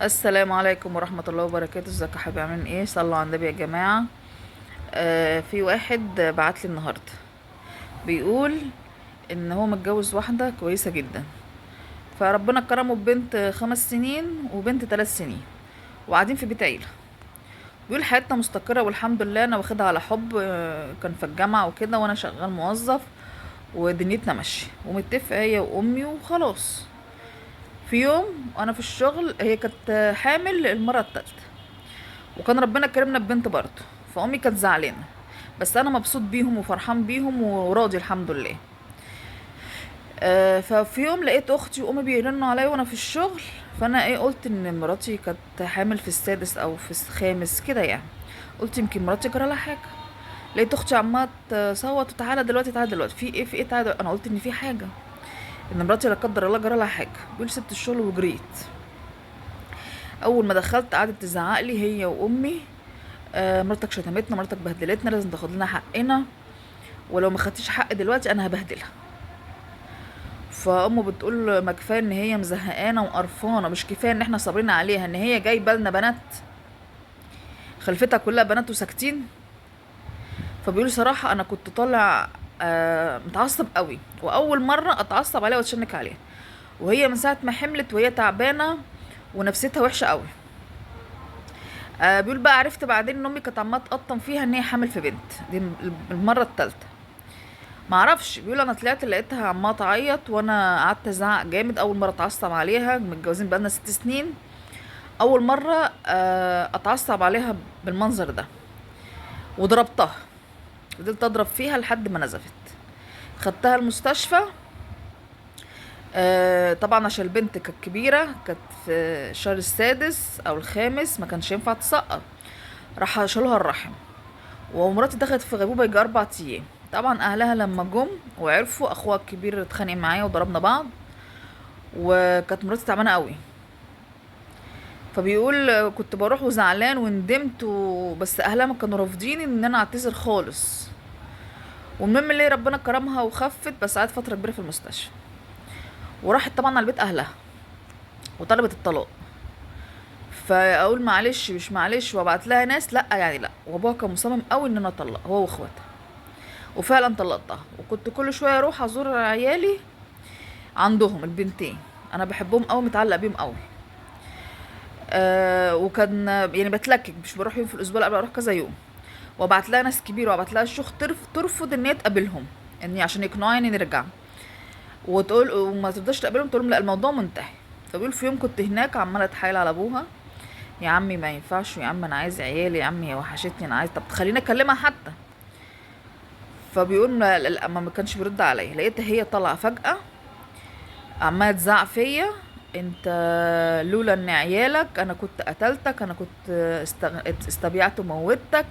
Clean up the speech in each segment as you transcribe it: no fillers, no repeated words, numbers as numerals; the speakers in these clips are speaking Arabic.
السلام عليكم ورحمة الله وبركاته. ازيكم يا حبايبي؟ عاملين ايه؟ صلوا على النبي يا جماعة. في واحد بعت لي النهاردة بيقول ان هو متجوز واحدة كويسة جدا، فربنا كرمه ببنت 5 سنين وبنت 3 سنين، وقاعدين في بيت عيلة. بيقول حياتنا مستقرة والحمد لله، انا واخدها على حب. كان في الجامعة وكده وانا شغال موظف، ودنيتنا ماشية ومتفقة هي وامي وخلاص. في يوم وانا في الشغل هي كانت حامل المرة التالتة، وكان ربنا كرمنا ببنت برضه، فامي كانت زعلانه، بس انا مبسوط بيهم وفرحان بيهم وراضي الحمد لله. ففي يوم لقيت اختي وامي بيرنوا عليا وانا في الشغل، فانا قلت ان مراتي كانت حامل في السادس او في الخامس كده يعني. قلت يمكن مراتي جرى لها حاجه. لقيت اختي عماله تصوت، وتعالى دلوقتي تعالى دلوقتي، في ايه في ايه تعالى دلوقتي. انا قلت ان في حاجه، ان مراتي لا قدر الله جرى لها حاجه. بيقول سبت الشغل وجريت. اول ما دخلت قعدت تزعق لي هي وامي: مراتك شتمتنا، مراتك بهدلتنا، لازم تاخد لنا حقنا، ولو ما خدتيش حق دلوقتي انا هبهدلها. فامه بتقول ما كفايه ان هي مزهقانه وقرفانه، مش كفايه ان احنا صابرين عليها ان هي جايبه لنا بنات خلفتها كلها بنات وساكتين. فبيقول صراحه انا كنت طالع متعصب قوي، واول مره اتعصب عليها واتشنك عليها، وهي من ساعه ما حملت وهي تعبانه ونفسيتها وحشه قوي. بيقول بقى عرفت بعدين ان امي كانت عماله تقطم فيها ان هي حامل في بنت، دي المره الثالثه. معرفش، بيقول انا طلعت لقيتها عماله تعيط، وانا قعدت ازعق جامد. اول مره اتعصب عليها، متجوزين بقالنا 6 سنين، اول مره اتعصب عليها بالمنظر ده. وضربتها، فضلت اضرب فيها لحد ما نزفت. خدتها المستشفى. طبعا عشان البنت كانت كبيره، كانت في الشهر السادس او الخامس، ما كانش ينفع تسقط. راح شالوها الرحم، ومراتي دخلت في غيبوبه يجي 4 ايام. طبعا اهلها لما جم وعرفوا، اخوها الكبير اتخانق معايا وضربنا بعض، وكانت مراتي تعبانه قوي. فبيقول كنت بروح وزعلان وندمت بس اهلها ما كانوا رافضين ان انا اعتذر خالص. والمهم اللي ربنا كرمها وخفت، بس قعدت فتره كبيره في المستشفى. وراحت طبعا على بيت اهلها وطلبت الطلاق. فاقول معلش مش معلش وابعت لها ناس، لا يعني لا. وابوها كان مصمم قوي ان انا اطلق هو واخواتها، وفعلا طلقتها. وكنت كل شويه اروح ازور عيالي عندهم البنتين، انا بحبهم قوي، متعلق بيهم قوي. وكان يعني بتلكك، مش بروح يوم في الاسبوع، لا بروح كذا يوم. وابعت لها ناس كبيره، وابعت لها الشيوخ ترفض ان هي تقابلهم، اني عشان يقنعوني نرجع. وتقول وما ترضاش تقابلهم، تقول لهم لا الموضوع منتهي. فبيقول في يوم كنت هناك عماله اتحايل على ابوها: يا عمي ما ينفعش، يا عم انا عايز عيالي، يا عمي هي وحشتني، انا عايز، طب خليني اكلمها حتى. فبيقول ما كانش بيرد عليا. لقيتها هي طالعه فجاه عماله تزعق فيا: انت لولا ان عيالك انا كنت قتلتك، انا كنت استبيعت وموتك،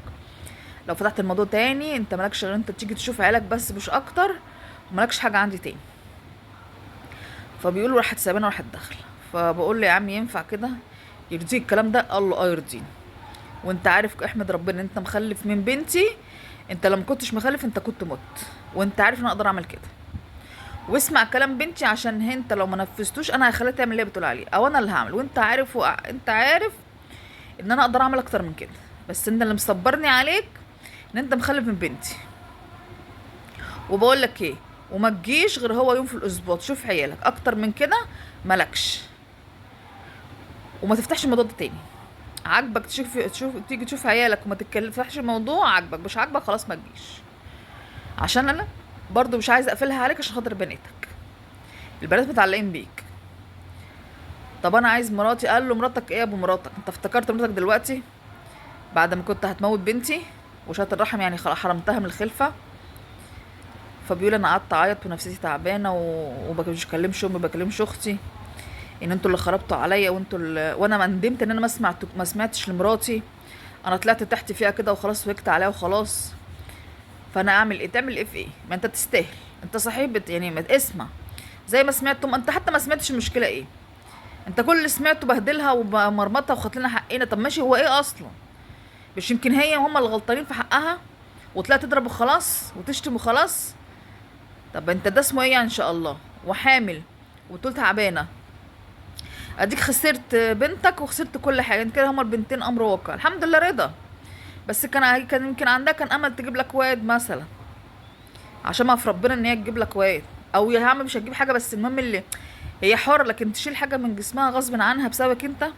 لو فتحت الموضوع تاني انت مالكش غير انت تيجي تشوف عيالك بس مش اكتر، ومالكش حاجه عندي تاني. فبيقولوا راحت سابانا وراحت داخله. فبقول له يا عم ينفع كده؟ يرضيك الكلام ده؟ قال له اه يرضيني. وانت عارف احمد ربنا انت مخلف من بنتي، انت لما كنتش مخلف انت كنت مت، وانت عارف ان انا اقدر اعمل كده. واسمع كلام بنتي، عشان انت لو ما نفذتوش انا هخليها تعمل اللي هي بتقول عليه، او انا اللي هعمل، وانت عارف انت عارف ان انا اقدر اعمل اكتر من كده، بس انت اللي مصبرني عليك ان انت مخلف من بنتي. وبقول لك ايه، وما تجيش غير هو يوم في الاسبوع تشوف عيالك، اكتر من كده مالكش. وما تفتحش الموضوع ده تاني. عاجبك تشوف تيجي تشوف عيالك وما تفتحش الموضوع، عاجبك مش عاجبك خلاص ما تجيش. عشان انا برضو مش عايزه اقفلها عليك عشان خاطر بناتك، البنات متعلقين بيك. طب انا عايز مراتي. قال له مراتك ايه يا ابو مراتك؟ انت افتكرت مراتك دلوقتي بعد ما كنت هتموت بنتي وشات الرحم، يعني خلاص حرمتها من الخلفه. فبيقول انا قعدت اعيط ونفسيتي تعبانه وما بكلمش امي، ما بكلمش اختي، ان انتوا اللي خربتوا عليا، وانا ما ندمت ان انا ما سمعتش لمراتي. انا طلعت تحت فيها كده وخلاص، وقت عليها وخلاص. فانا اعمل ايه؟ تعمل ايه في ايه؟ ما انت تستاهل، انت صاحب يعني ما اسمع. زي ما سمعتم انت، حتى ما سمعتش المشكله ايه. انت كل اللي سمعته بهدلها ومرمطها وخدت لنا حقنا. طب ماشي، هو ايه اصلا؟ مش يمكن هي هم الغلطانين في حقها وطلعت تضرب وخلاص وتشتم وخلاص؟ طب انت ده اسمه ايه يعني ان شاء الله؟ وحامل وتقول تعبانه. اديك خسرت بنتك وخسرت كل حاجه، انت كده هما البنتين امر واقع. الحمد لله رضا، بس كان يمكن عندها كان امل تجيب لك واد مثلا، عشان ما في ربنا ان هي تجيب لك واد، او يا عم مش هتجيب حاجه، بس المهم اللي هي حرة، لكن تشيل حاجه من جسمها غصب عنها بسببك انت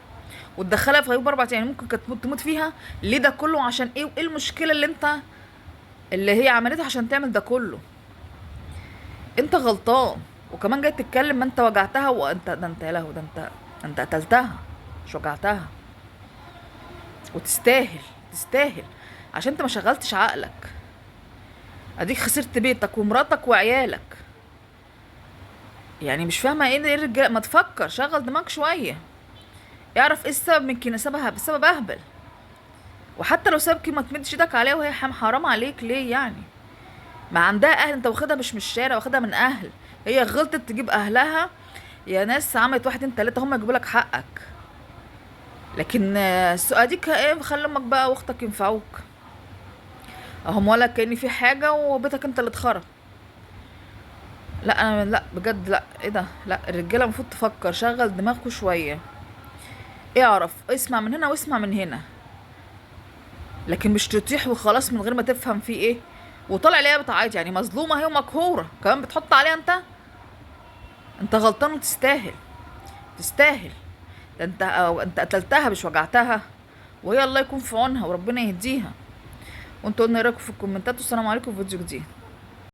وتدخلها في غيبوبه 4 يعني ممكن كانت تموت فيها. ليه ده كله؟ عشان ايه؟ وايه المشكله اللي انت اللي هي عملتها عشان تعمل ده كله؟ انت غلطان، وكمان جاي تتكلم، ما انت وجعتها، وانت ده انت يا لهوي، ده انت قتلتها مش وجعتها. وتستاهل، تستاهل، عشان انت ما شغلتش عقلك. اديك خسرت بيتك ومراتك وعيالك. يعني مش فاهمه ايه الرجاله، ما تفكر، شغل دماغك شويه، اعرف ايه السبب، يمكن سببها بسبب اهبل. وحتى لو سبب ما تمدش ايدك عليها وهي حرام عليك ليه يعني؟ ما عندها اهل، انت واخدها مش من الشارع، واخدها من اهل. هي غلطت تجيب اهلها، يا ناس عملت 1 2 3 هم يجيبوا لك حقك. لكن اديك ايه، خلي امك بقى واختك ينفعوك اهم، ولا كأن في حاجه وبيتك انت اللي اتخرب. لا انا لا بجد، لا ايه ده، لا الرجاله المفروض تفكر، شغل دماغكوا شويه، اعرف اسمع من هنا واسمع من هنا، لكن مش تطيح وخلاص من غير ما تفهم في ايه. وطالع ليها بتعيط، يعني مظلومه هي ومقهوره كمان بتحط عليها انت. انت غلطان وتستاهل، تستاهل. ده انت انت قتلتها مش وجعتها، وهي الله يكون في عونها وربنا يهديها. وانتوا قلنا ايه رايكم في الكومنتات، والسلام عليكم في فيديو جديد.